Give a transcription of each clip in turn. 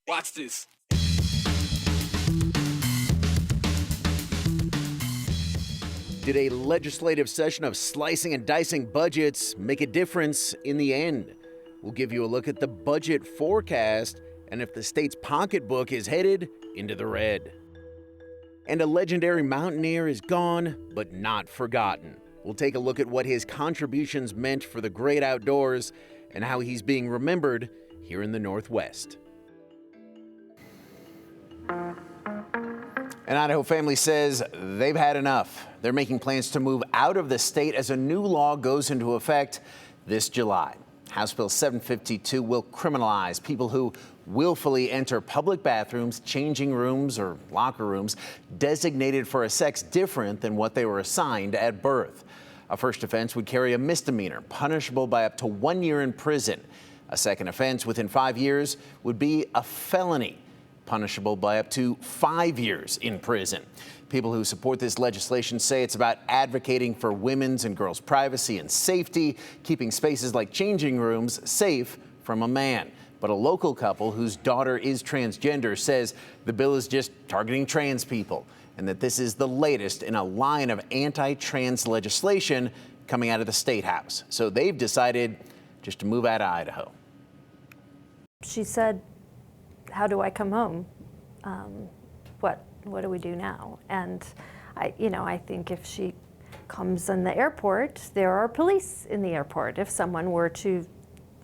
Watch this. Did a legislative session of slicing and dicing budgets make a difference in the end? We'll give you a look at the budget forecast and if the state's pocketbook is headed into the red. And a legendary mountaineer is gone, but not forgotten. We'll take a look at what his contributions meant for the great outdoors and how he's being remembered here in the Northwest. An Idaho family says they've had enough. They're making plans to move out of the state as a new law goes into effect this July. House Bill 752 will criminalize people who willfully enter public bathrooms, changing rooms, or locker rooms designated for a sex different than what they were assigned at birth. A first offense would carry a misdemeanor, punishable by up to 1 year in prison. A second offense within 5 years would be a felony, punishable by up to 5 years in prison. People who support this legislation say it's about advocating for women's and girls' privacy and safety, keeping spaces like changing rooms safe from a man. But a local couple whose daughter is transgender says the bill is just targeting trans people and that this is the latest in a line of anti-trans legislation coming out of the State House. So they've decided just to move out of Idaho. She said, "How do I come home? What do we do now?" And I think if she comes in the airport, there are police in the airport. If someone were to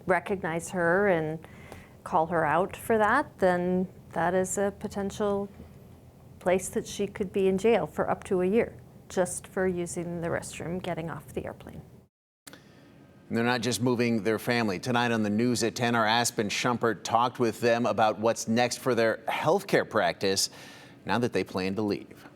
recognize her and call her out for that, then that is a potential place that she could be in jail for up to a year just for using the restroom getting off the airplane. And they're not just moving their family. Tonight on the news at 10, our Aspen Shumpert talked with them about what's next for their healthcare practice now that they plan to leave.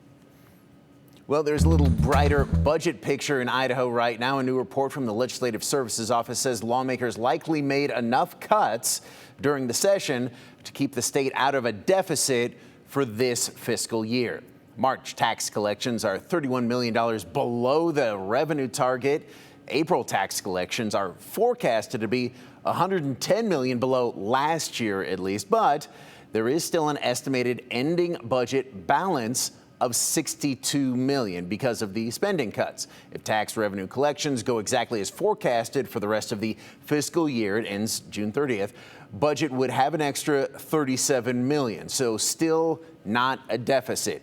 Well, there's a little brighter budget picture in Idaho right now. A new report from the Legislative Services Office says lawmakers likely made enough cuts during the session to keep the state out of a deficit for this fiscal year. March tax collections are $31 million below the revenue target. April tax collections are forecasted to be $110 million below last year at least, but there is still an estimated ending budget balance of $62 million because of the spending cuts. If tax revenue collections go exactly as forecasted for the rest of the fiscal year, it ends June 30th, budget would have an extra $37 million, so still not a deficit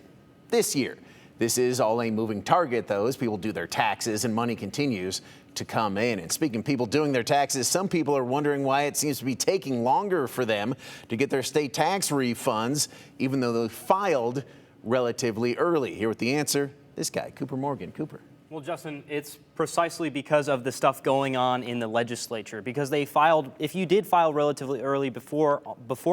this year. This is all a moving target, though, as people do their taxes and money continues to come in. And speaking of people doing their taxes, some people are wondering why it seems to be taking longer for them to get their state tax refunds, even though they filed relatively early. Here with the answer, this guy, Cooper Morgan. Cooper. Well, Justin, it's precisely because of the stuff going on in the legislature. Because they filed, if you did file relatively early before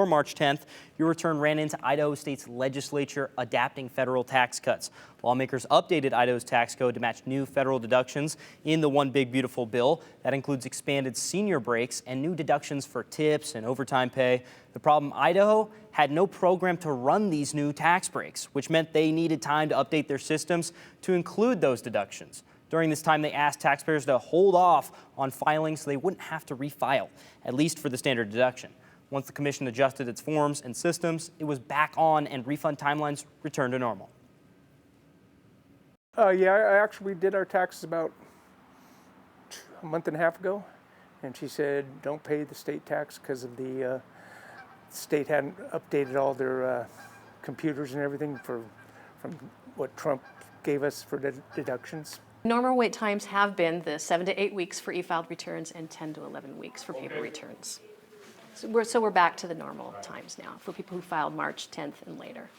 March 10th, your return ran into Idaho State's legislature adapting federal tax cuts. Lawmakers updated Idaho's tax code to match new federal deductions in the One Big Beautiful bill. That includes expanded senior breaks and new deductions for tips and overtime pay. The problem, Idaho had no program to run these new tax breaks, which meant they needed time to update their systems to include those deductions. During this time, they asked taxpayers to hold off on filing so they wouldn't have to refile, at least for the standard deduction. Once the commission adjusted its forms and systems, it was back on and refund timelines returned to normal. We did our taxes about a month and a half ago, and she said don't pay the state tax because of the state hadn't updated all their computers and everything from what Trump gave us for deductions. Normal wait times have been the 7 to 8 weeks for e-filed returns and 10 to 11 weeks for paper returns. So we're back to the normal times now for people who filed March 10th and later.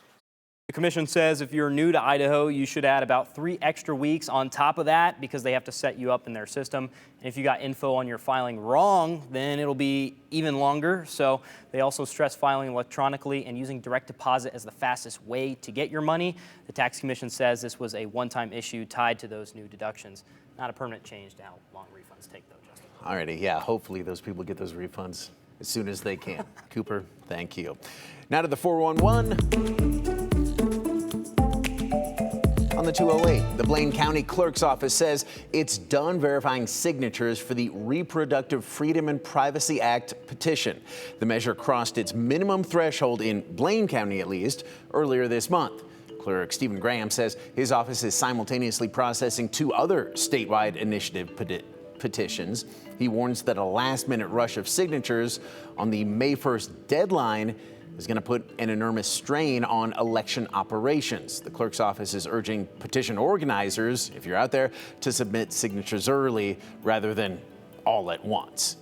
The commission says if you're new to Idaho, you should add about 3 extra weeks on top of that because they have to set you up in their system. And if you got info on your filing wrong, then it'll be even longer. So they also stress filing electronically and using direct deposit as the fastest way to get your money. The tax commission says this was a one-time issue tied to those new deductions. Not a permanent change to how long refunds take, though, Justin. All righty, yeah, hopefully those people get those refunds as soon as they can. Cooper, thank you. Now to the 411. On on the 208. The Blaine County Clerk's Office says it's done verifying signatures for the Reproductive Freedom and Privacy Act petition. The measure crossed its minimum threshold in Blaine County, at least, earlier this month. Clerk Stephen Graham says his office is simultaneously processing 2 other statewide initiative petitions. He warns that a last-minute rush of signatures on the May 1st deadline is going to put an enormous strain on election operations. The clerk's office is urging petition organizers, if you're out there, to submit signatures early rather than all at once.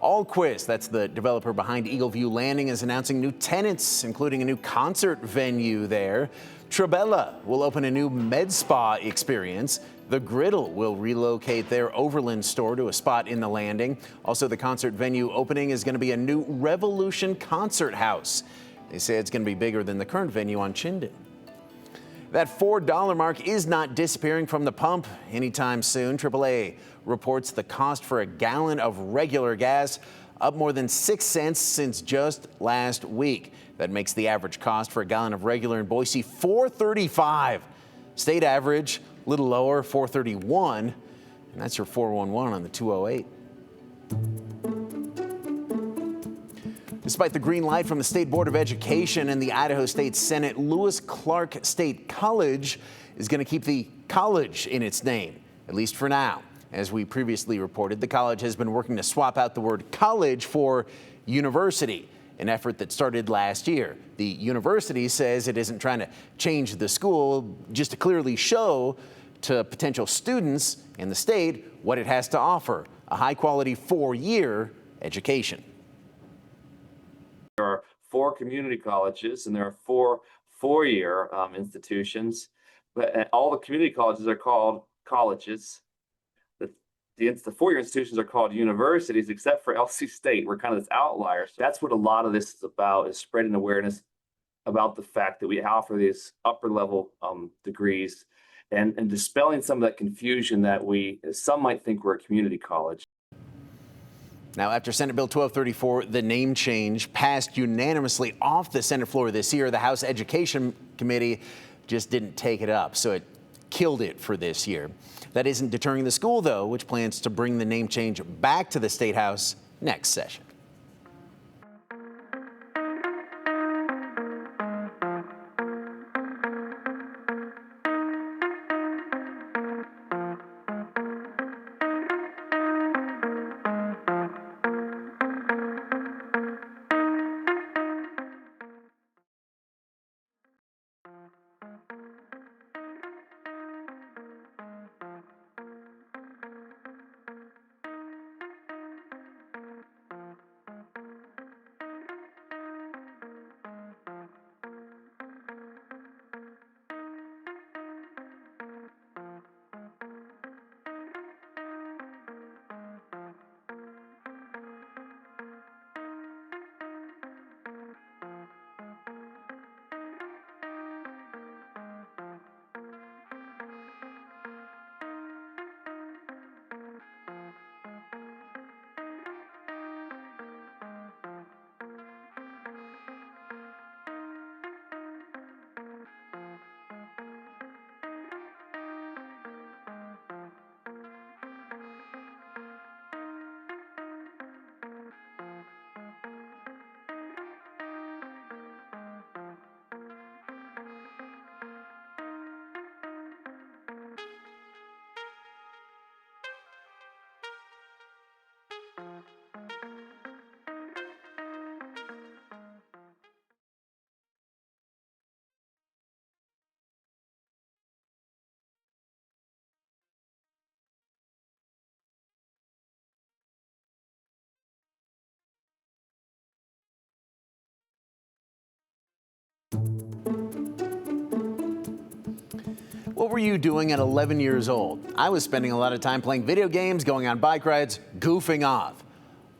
Allquist, that's the developer behind Eagle View Landing, is announcing new tenants, including a new concert venue there. Trabella will open a new med spa experience. The Griddle will relocate their Overland store to a spot in the Landing. Also, the concert venue opening is going to be a new Revolution concert house. They say it's going to be bigger than the current venue on Chinden. That $4 mark is not disappearing from the pump anytime soon. AAA reports the cost for a gallon of regular gas up more than 6 cents since just last week. That makes the average cost for a gallon of regular in Boise $4.35. State average, a little lower, $4.31. And that's your 411 on the 208. Despite the green light from the State Board of Education and the Idaho State Senate, Lewis Clark State College is going to keep the college in its name, at least for now. As we previously reported, the college has been working to swap out the word college for university, an effort that started last year. The university says it isn't trying to change the school, just to clearly show to potential students in the state what it has to offer, a high-quality 4-year education. There are 4 community colleges and there are 4 four-year institutions, but all the community colleges are called colleges. The 4-year institutions are called universities, except for LC State. We're kind of this outlier. So that's what a lot of this is about, is spreading awareness about the fact that we offer these upper level degrees and dispelling some of that confusion that some might think we're a community college. Now, after Senate Bill 1234, the name change passed unanimously off the Senate floor this year, the House Education Committee just didn't take it up, so it killed it for this year. That isn't deterring the school, though, which plans to bring the name change back to the State House next session. What were you doing at 11 years old? I was spending a lot of time playing video games, going on bike rides, goofing off.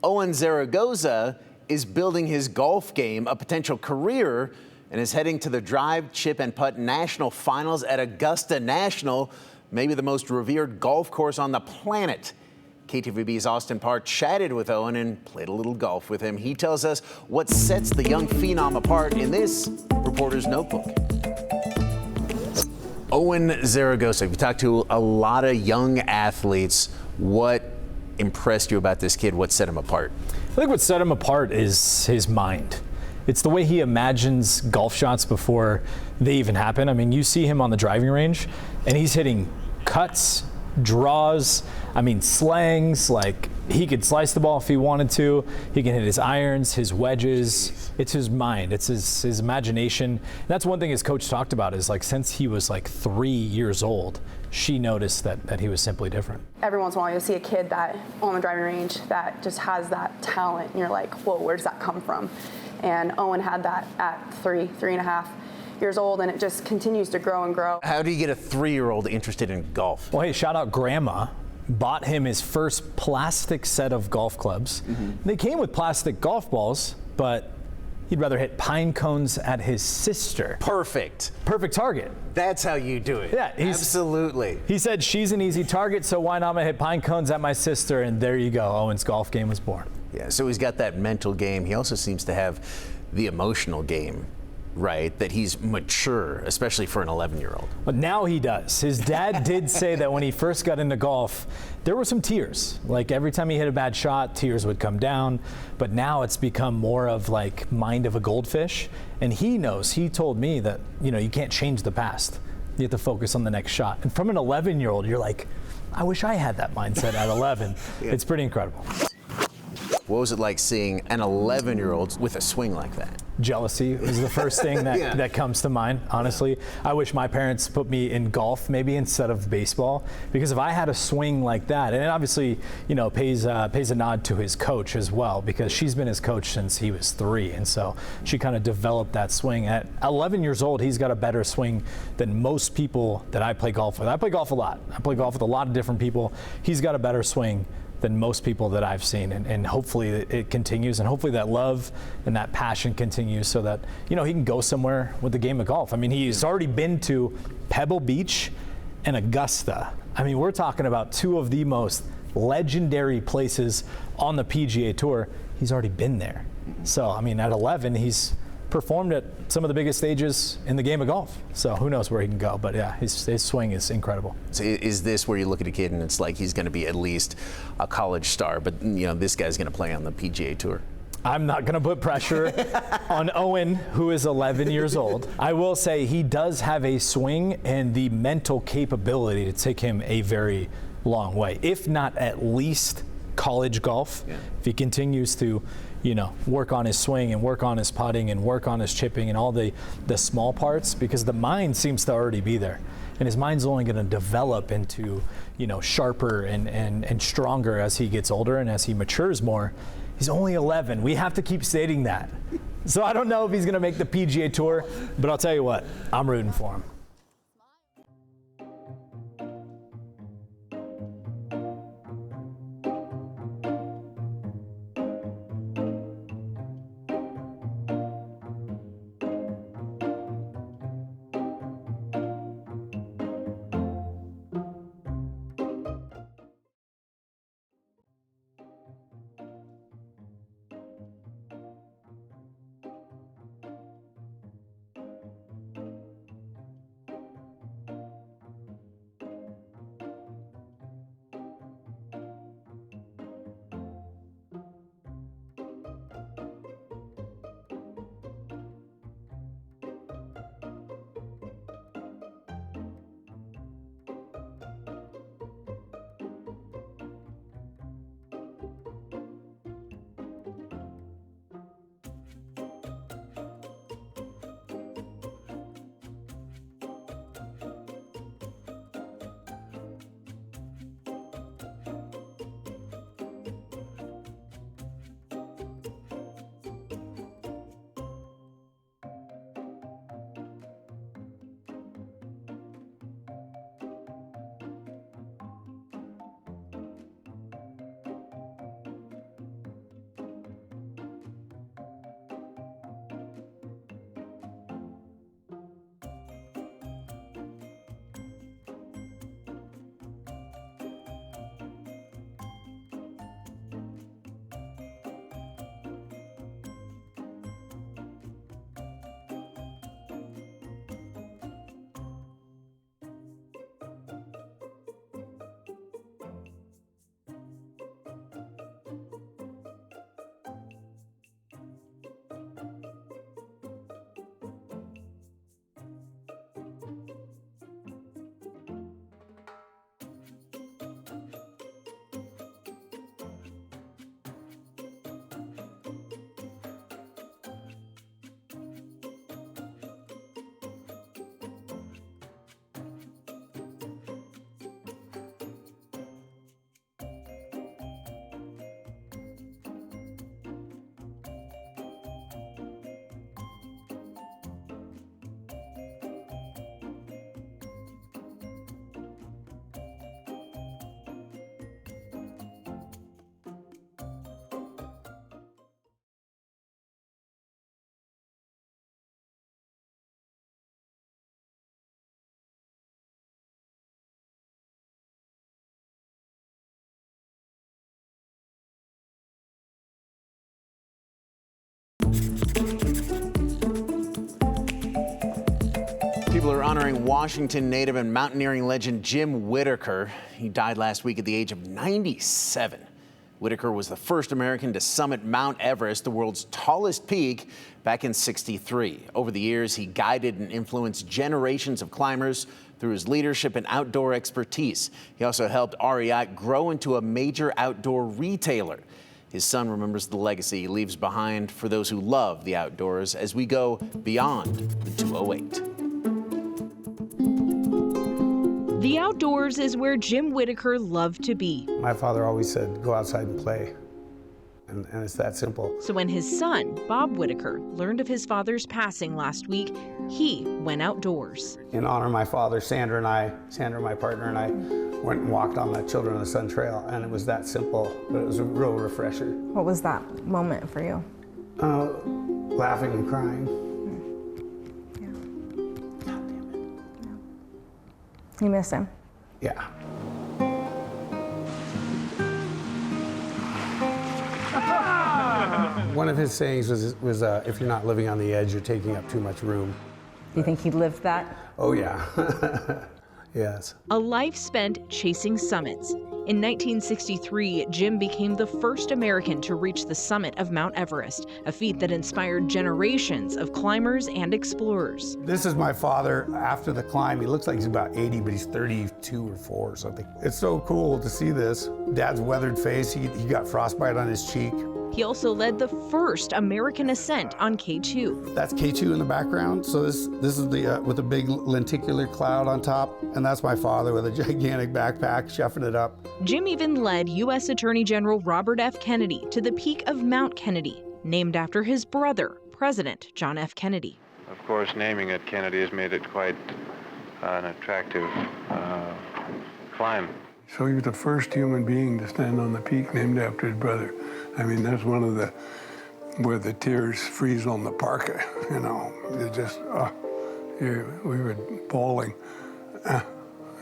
Owen Zaragoza is building his golf game a potential career and is heading to the Drive, Chip, and Putt National Finals at Augusta National, maybe the most revered golf course on the planet. KTVB's Austin Park chatted with Owen and played a little golf with him. He tells us what sets the young phenom apart in this Reporter's Notebook. Owen Zaragoza, you talked to a lot of young athletes. What impressed you about this kid? What set him apart? I think what set him apart is his mind. It's the way he imagines golf shots before they even happen. I mean, you see him on the driving range, and he's hitting cuts, draws, slangs. Like, he could slice the ball if he wanted to. He can hit his irons, his wedges. It's his mind. It's his imagination. And that's one thing his coach talked about is, like, since he was like 3 years old, she noticed that he was simply different. Every once in a while you'll see a kid that on the driving range that just has that talent, and you're like, whoa, where does that come from? And Owen had that at 3.5 years old, and it just continues to grow and grow. How do you get a 3-year-old interested in golf? Well, hey, shout out Grandma. Bought him his first plastic set of golf clubs. They came with plastic golf balls, but he'd rather hit pine cones at his sister. Perfect. Perfect target. That's how you do it. Yeah, absolutely. He said she's an easy target, so why not hit pine cones at my sister? And there you go. Owen's golf game was born. Yeah, so he's got that mental game. He also seems to have the emotional game, right? That he's mature, especially for an 11-year-old. But now he does. His dad did say that when he first got into golf, there were some tears. Like, every time he hit a bad shot, tears would come down. But now it's become more of like mind of a goldfish. And he knows, he told me that, you can't change the past. You have to focus on the next shot. And from an 11-year-old, you're like, I wish I had that mindset at 11. Yeah. It's pretty incredible. What was it like seeing an 11-year-old with a swing like that? Jealousy is the first thing that comes to mind, honestly. I wish my parents put me in golf maybe instead of baseball, because if I had a swing like that, and it obviously, pays a nod to his coach as well, because she's been his coach since he was 3, and so she kind of developed that swing. At 11 years old, he's got a better swing than most people that I play golf with. I play golf a lot. I play golf with a lot of different people. He's got a better swing than most people that I've seen, and hopefully it continues, and hopefully that love and that passion continues, so that he can go somewhere with the game of golf. I mean, he's already been to Pebble Beach and Augusta. I mean, we're talking about 2 of the most legendary places on the PGA Tour. He's already been there. So I mean, at 11, he's performed at some of the biggest stages in the game of golf. So who knows where he can go, but yeah, his swing is incredible. So is this where you look at a kid and it's like he's going to be at least a college star, but this guy's going to play on the PGA Tour? I'm not going to put pressure on Owen, who is 11 years old. I will say he does have a swing and the mental capability to take him a very long way, if not at least college golf. Yeah. If he continues to work on his swing and work on his putting and work on his chipping and all the small parts, because the mind seems to already be there. And his mind's only going to develop into, sharper and stronger as he gets older and as he matures more. He's only 11. We have to keep stating that. So I don't know if he's going to make the PGA Tour, but I'll tell you what, I'm rooting for him. honoring Washington native and mountaineering legend Jim Whittaker. He died last week at the age of 97. Whittaker was the first American to summit Mount Everest, the world's tallest peak, back in '63. Over the years, he guided and influenced generations of climbers through his leadership and outdoor expertise. He also helped REI grow into a major outdoor retailer. His son remembers the legacy he leaves behind for those who love the outdoors as we go beyond the 208. The outdoors is where Jim Whittaker loved to be. My father always said, go outside and play. And it's that simple. So when his son, Bob Whittaker, learned of his father's passing last week, he went outdoors. In honor of my father, Sandra, my partner, and I went and walked on the Children of the Sun Trail, and it was that simple, but it was a real refresher. What was that moment for you? Laughing and crying. Yeah. God damn it. Yeah. You miss him? Yeah. One of his sayings was if you're not living on the edge, you're taking up too much room. Do you think he lived that? Oh, yeah. Yes. A life spent chasing summits. In 1963, Jim became the first American to reach the summit of Mount Everest, a feat that inspired generations of climbers and explorers. This is my father after the climb. He looks like he's about 80, but he's 32 or 4 or something. It's so cool to see this. Dad's weathered face, he got frostbite on his cheek. He also led the first American ascent on K2. That's K2 in the background. So this is the with a big lenticular cloud on top, and that's my father with a gigantic backpack, chefing it up. Jim even led U.S. Attorney General Robert F. Kennedy to the peak of Mount Kennedy, named after his brother, President John F. Kennedy. Of course, naming it Kennedy has made it quite an attractive climb. So he was the first human being to stand on the peak named after his brother. I mean, that's one of the, where the tears freeze on the parka, you know. It just, we were bawling. It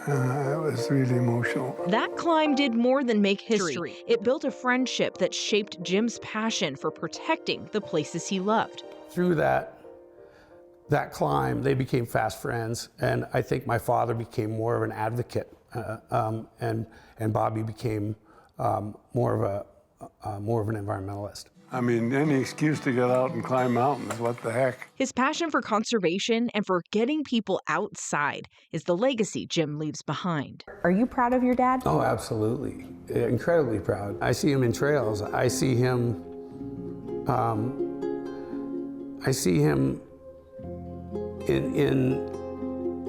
was really emotional. That climb did more than make history. It built a friendship that shaped Jim's passion for protecting the places he loved. Through that climb, they became fast friends, and I think my father became more of an advocate. And Bobby became more of an environmentalist. I mean, any excuse to get out and climb mountains, what the heck? His passion for conservation and for getting people outside is the legacy Jim leaves behind. Are you proud of your dad? Oh, absolutely. Incredibly proud. I see him in trails. I see him in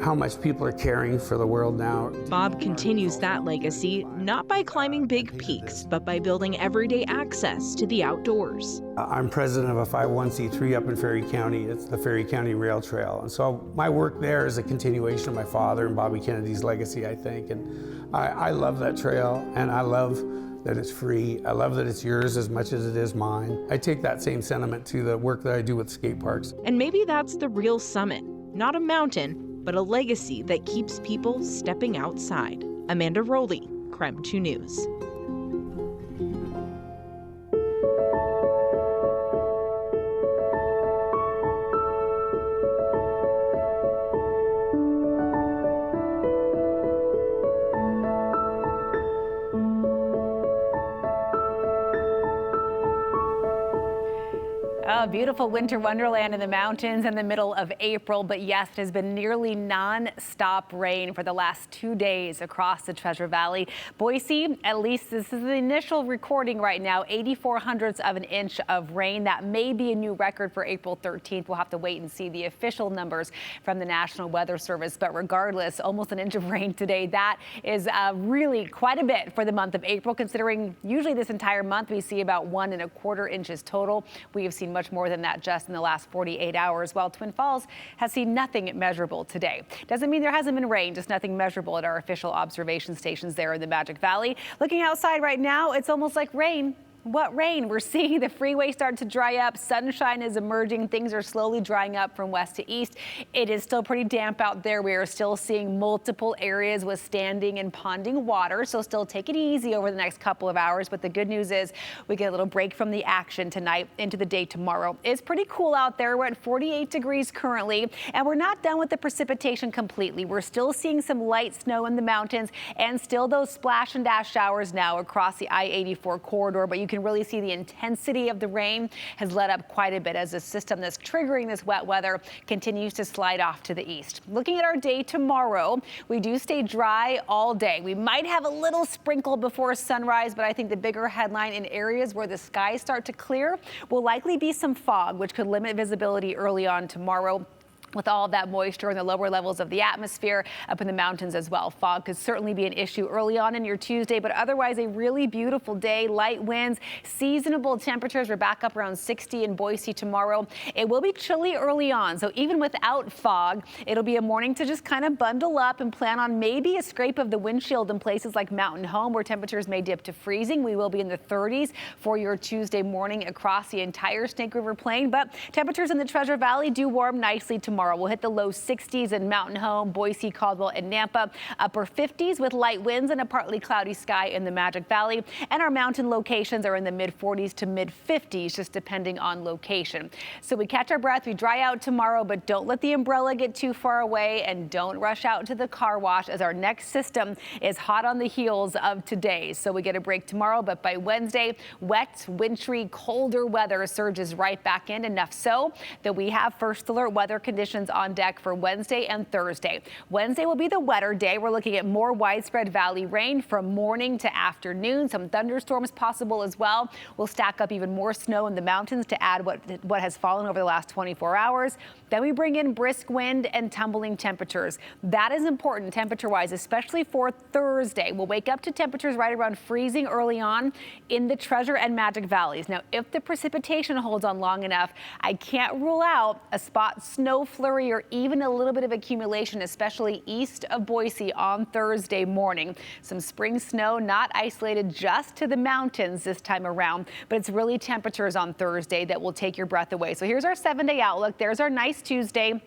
how much people are caring for the world now. Bob continues that legacy, not by climbing big peaks, but by building everyday access to the outdoors. I'm president of a 501c3 up in Ferry County. It's the Ferry County Rail Trail. And so my work there is a continuation of my father and Bobby Kennedy's legacy, I think. And I love that trail, and I love that it's free. I love that it's yours as much as it is mine. I take that same sentiment to the work that I do with skate parks. And maybe that's the real summit, not a mountain, but a legacy that keeps people stepping outside. Amanda Rowley, KREM 2 News. A beautiful winter wonderland in the mountains in the middle of April, but yes, it has been nearly non-stop rain for the last 2 days across the Treasure Valley. Boise, at least this is the initial recording right now, 84/100ths of an inch of rain. That may be a new record for April 13th. We'll have to wait and see the official numbers from the National Weather Service, but regardless, almost an inch of rain today. That is really quite a bit for the month of April, considering usually this entire month we see about 1 1/4 inches total. We have seen much more than that just in the last 48 hours, while Twin Falls has seen nothing measurable today. Doesn't mean there hasn't been rain, just nothing measurable at our official observation stations there in the Magic Valley. Looking outside right now, it's almost like rain What rain? We're seeing the freeway start to dry up. Sunshine is emerging. Things are slowly drying up from west to east. It is still pretty damp out there. We are still seeing multiple areas with standing and ponding water. So still take it easy over the next couple of hours. But the good news is we get a little break from the action tonight into the day tomorrow. It's pretty cool out there. We're at 48 degrees currently, and we're not done with the precipitation completely. We're still seeing some light snow in the mountains and still those splash and dash showers now across the I-84 corridor. But you can really see the intensity of the rain has let up quite a bit as the system that's triggering this wet weather continues to slide off to the east. Looking at our day tomorrow, we do stay dry all day. We might have a little sprinkle before sunrise, but I think the bigger headline in areas where the skies start to clear will likely be some fog, which could limit visibility early on tomorrow. With all of that moisture in the lower levels of the atmosphere up in the mountains as well. Fog could certainly be an issue early on in your Tuesday, but otherwise a really beautiful day. Light winds, seasonable temperatures. We're back up around 60 in Boise tomorrow. It will be chilly early on, so even without fog, it'll be a morning to just kind of bundle up and plan on maybe a scrape of the windshield in places like Mountain Home, where temperatures may dip to freezing. We will be in the 30s for your Tuesday morning across the entire Snake River Plain, but temperatures in the Treasure Valley do warm nicely tomorrow. We'll hit the low 60s in Mountain Home, Boise, Caldwell, and Nampa. Upper 50s with light winds and a partly cloudy sky in the Magic Valley. And our mountain locations are in the mid 40s to mid 50s, just depending on location. So we catch our breath, we dry out tomorrow, but don't let the umbrella get too far away and don't rush out to the car wash as our next system is hot on the heels of today. So we get a break tomorrow, but by Wednesday, wet, wintry, colder weather surges right back in, enough so that we have first alert weather conditions on deck for Wednesday and Thursday. Wednesday will be the wetter day. We're looking at more widespread valley rain from morning to afternoon. Some thunderstorms possible as well. We'll stack up even more snow in the mountains to add what has fallen over the last 24 hours. Then we bring in brisk wind and tumbling temperatures. That is important temperature-wise, especially for Thursday. We'll wake up to temperatures right around freezing early on in the Treasure and Magic Valleys. Now, if the precipitation holds on long enough, I can't rule out a spot snow flurry or even a little bit of accumulation, especially east of Boise on Thursday morning. Some spring snow not isolated just to the mountains this time around, but it's really temperatures on Thursday that will take your breath away. So here's our 7-day outlook. There's our nice Tuesday.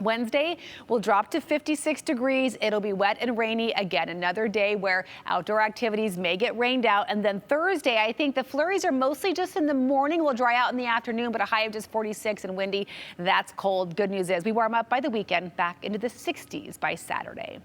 Wednesday will drop to 56 degrees. It'll be wet and rainy again. Another day where outdoor activities may get rained out. And then Thursday, I think the flurries are mostly just in the morning. We'll dry out in the afternoon, but a high of just 46 and windy. That's cold. Good news is we warm up by the weekend, back into the 60s by Saturday.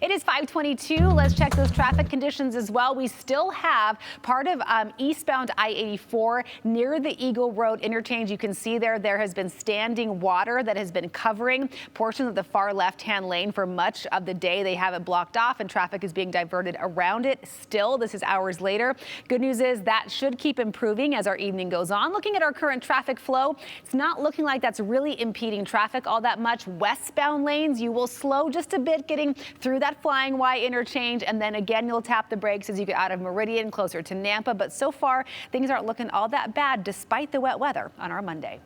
It is 5:22. Let's check those traffic conditions as well. We still have part of eastbound I-84 near the Eagle Road interchange. You can see there has been standing water that has been covering portions of the far left-hand lane for much of the day. They have it blocked off and traffic is being diverted around it. Still, this is hours later. Good news is that should keep improving as our evening goes on. Looking at our current traffic flow, it's not looking like that's really impeding traffic all that much. Westbound lanes, you will slow just a bit getting through that Flying Y interchange, and then again you'll tap the brakes as you get out of Meridian closer to Nampa. But so far things aren't looking all that bad despite the wet weather on our Monday.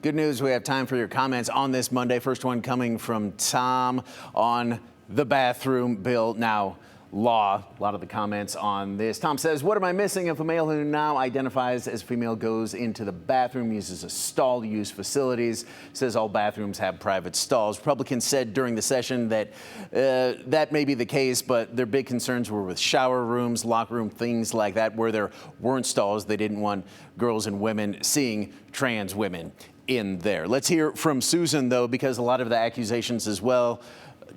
Good news, we have time for your comments on this Monday. First one coming from Tom on the bathroom bill now law. A lot of the comments on this. Tom says, what am I missing if a male who now identifies as female goes into the bathroom, uses a stall to use facilities, says all bathrooms have private stalls. Republicans said during the session that that may be the case, but their big concerns were with shower rooms, locker room, things like that, where there weren't stalls. They didn't want girls and women seeing trans women in there. Let's hear from Susan, though, because a lot of the accusations as well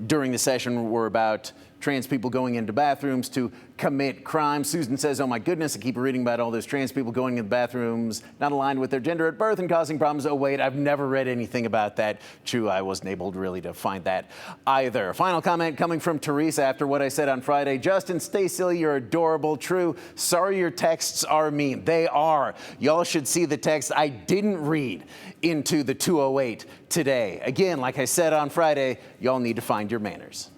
during the session were about trans people going into bathrooms to commit crimes. Susan says, oh my goodness, I keep reading about all those trans people going into bathrooms not aligned with their gender at birth and causing problems. Oh wait, I've never read anything about that. True, I wasn't able to really to find that either. Final comment coming from Teresa after what I said on Friday. Justin, stay silly, you're adorable. True, sorry your texts are mean. They are. Y'all should see the text I didn't read into the 208 today. Again, like I said on Friday, y'all need to find your manners.